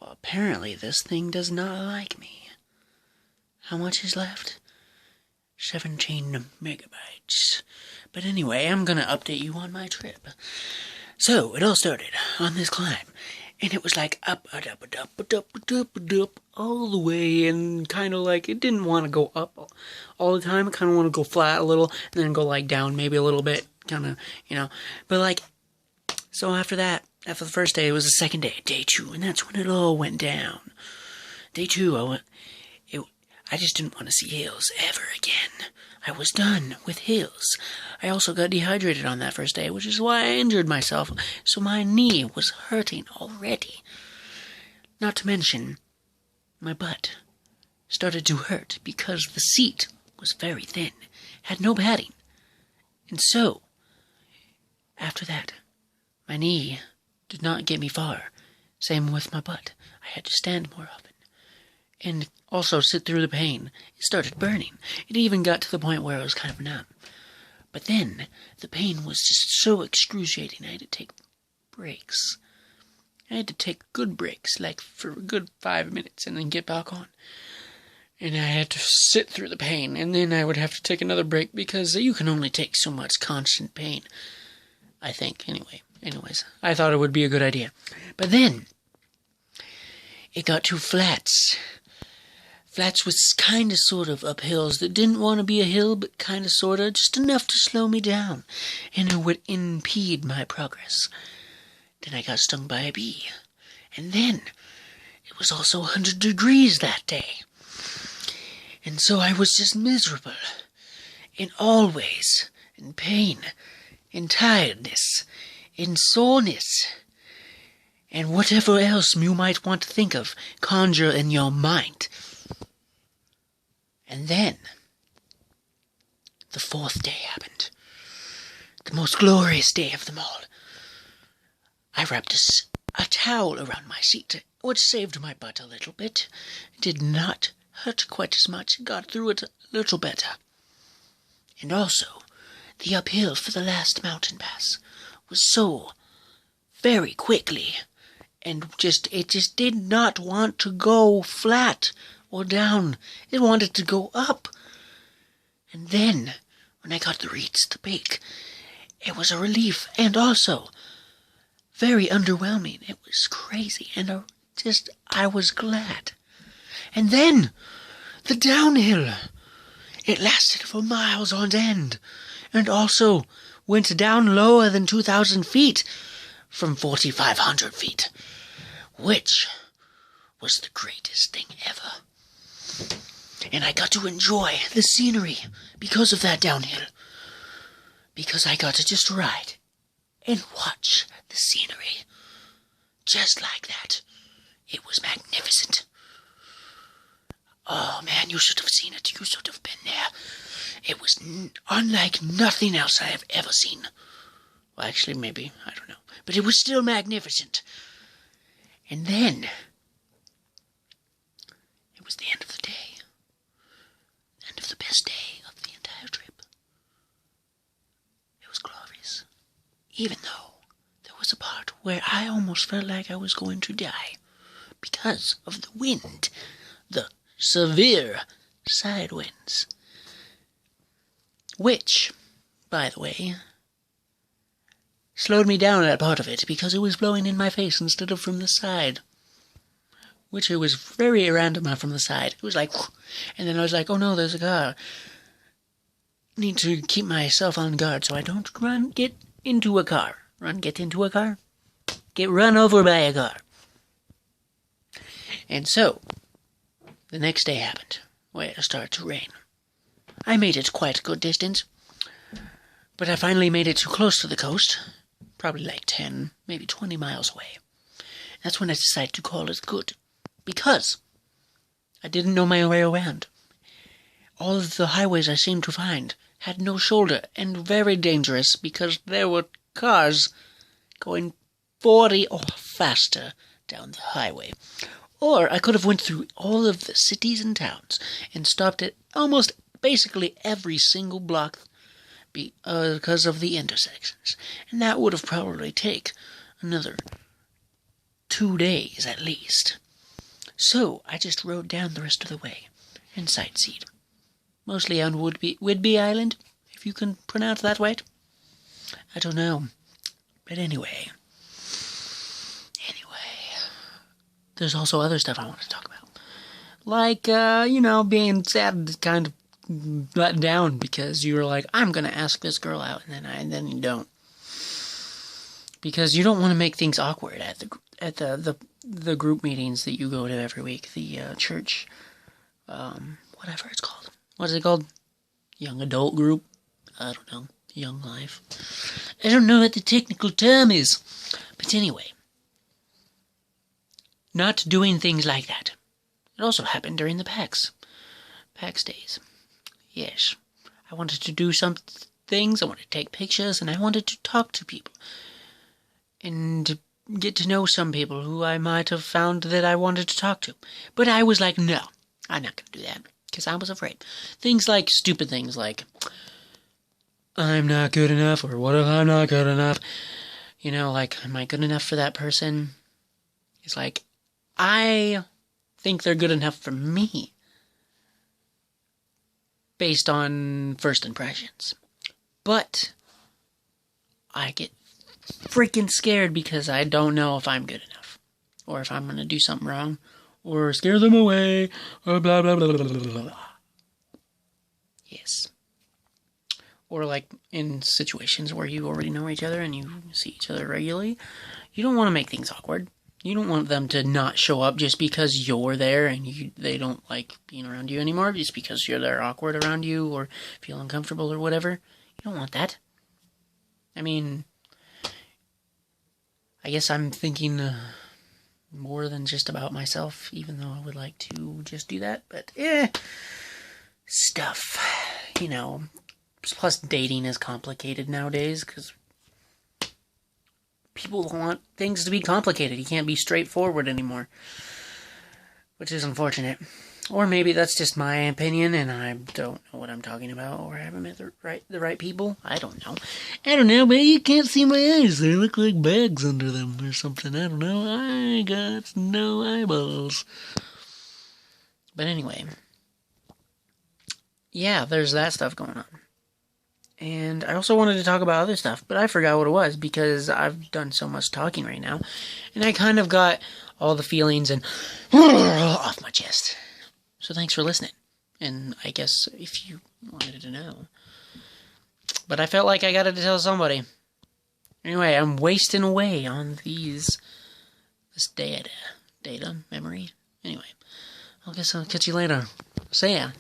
Apparently this thing does not like me. How much is left? 17 megabytes. But anyway, I'm gonna update you on my trip. So, it all started on this climb. And it was like up, all the way, and kind of like, it didn't want to go up all the time. It kind of want to go flat a little, and then go like down maybe a little bit, kind of, But like, so after that, after the first day, it was the second day, day 2, and that's when it all went down. Day 2, I just didn't want to see hills ever again. I was done with hills. I also got dehydrated on that first day, which is why I injured myself, so my knee was hurting already. Not to mention, my butt started to hurt because the seat was very thin, had no padding. And so, after that, my knee did not get me far. Same with my butt. I had to stand more often. And also sit through the pain. It started burning. It even got to the point where I was kind of numb. But then, the pain was just so excruciating, I had to take breaks. I had to take good breaks, like for a good 5 minutes, and then get back on. And I had to sit through the pain, and then I would have to take another break, because you can only take so much constant pain. I think, anyway. Anyways, I thought it would be a good idea. But then, it got to flats. Flats was kind of sort of up hills that didn't want to be a hill, but kind of sort of, just enough to slow me down, and it would impede my progress. Then I got stung by a bee, and then it was also 100 degrees that day. And so I was just miserable, in all ways, in pain, in tiredness, in soreness, and whatever else you might want to think of, conjure in your mind. And then, the 4th day happened. The most glorious day of them all. I wrapped a towel around my seat, which saved my butt a little bit. It did not hurt quite as much. It got through it a little better. And also, the uphill for the last mountain pass was so very quickly, and it just did not want to go flat or down. It wanted to go up. And then, when I got to reach the peak, it was a relief, and also very underwhelming. It was crazy, and I was glad. And then, the downhill. It lasted for miles on end, and also went down lower than 2,000 feet from 4,500 feet, which was the greatest thing ever. And I got to enjoy the scenery because of that downhill, because I got to just ride and watch the scenery just like that. It was magnificent. Oh man, you should have seen it. You should have been there. It was unlike nothing else I have ever seen. Well, actually, maybe. I don't know. But it was still magnificent. And then, it was the end of the day. End of the best day of the entire trip. It was glorious. Even though there was a part where I almost felt like I was going to die. Because of the wind. The severe side winds. Which, by the way, slowed me down that part of it because it was blowing in my face instead of from the side. Which it was very random from the side. It was like, and then I was like, oh no, there's a car. Need to keep myself on guard so I don't get into a car. Get into a car? Get run over by a car. And so, the next day happened, where it started to rain. I made it quite a good distance, but I finally made it too close to the coast, probably like 10, maybe 20 miles away. That's when I decided to call it good, because I didn't know my way around. All of the highways I seemed to find had no shoulder, and very dangerous, because there were cars going 40 or faster down the highway. Or I could have went through all of the cities and towns and stopped at almost basically every single block because of the intersections. And that would have probably taken another 2 days at least. So I just rode down the rest of the way and sightseed. Mostly on Whidbey Island, if you can pronounce that right. I don't know. But anyway, there's also other stuff I want to talk about. Like, being sad, kind of let down because you were like, I'm going to ask this girl out, and then you don't. Because you don't want to make things awkward at the group meetings that you go to every week. The church, whatever it's called. What is it called? Young adult group? I don't know. Young life. I don't know what the technical term is. But anyway. Not doing things like that. It also happened during the PAX days. Yes. I wanted to do some things. I wanted to take pictures. And I wanted to talk to people. And get to know some people who I might have found that I wanted to talk to. But I was like, no. I'm not going to do that. Because I was afraid. Stupid things like, I'm not good enough, or what if I'm not good enough? Am I good enough for that person? It's like, I think they're good enough for me. Based on first impressions. But I get freaking scared because I don't know if I'm good enough. Or if I'm going to do something wrong. Or scare them away. Or blah, blah, blah, blah, blah, blah. Yes. Or in situations where you already know each other and you see each other regularly. You don't want to make things awkward. You don't want them to not show up just because you're there and they don't like being around you anymore. Just because they're awkward around you or feel uncomfortable or whatever. You don't want that. I mean, I guess I'm thinking more than just about myself, even though I would like to just do that. But, stuff. Plus, dating is complicated nowadays, because people want things to be complicated. You can't be straightforward anymore. Which is unfortunate. Or maybe that's just my opinion, and I don't know what I'm talking about, or I haven't met the right people. I don't know, but you can't see my eyes. They look like bags under them or something. I don't know. I got no eyeballs. But anyway. Yeah, there's that stuff going on. And I also wanted to talk about other stuff, but I forgot what it was because I've done so much talking right now. And I kind of got all the feelings and off my chest. So thanks for listening. And I guess if you wanted to know. But I felt like I got to tell somebody. Anyway, I'm wasting away on this data memory. Anyway, I guess I'll catch you later. See ya.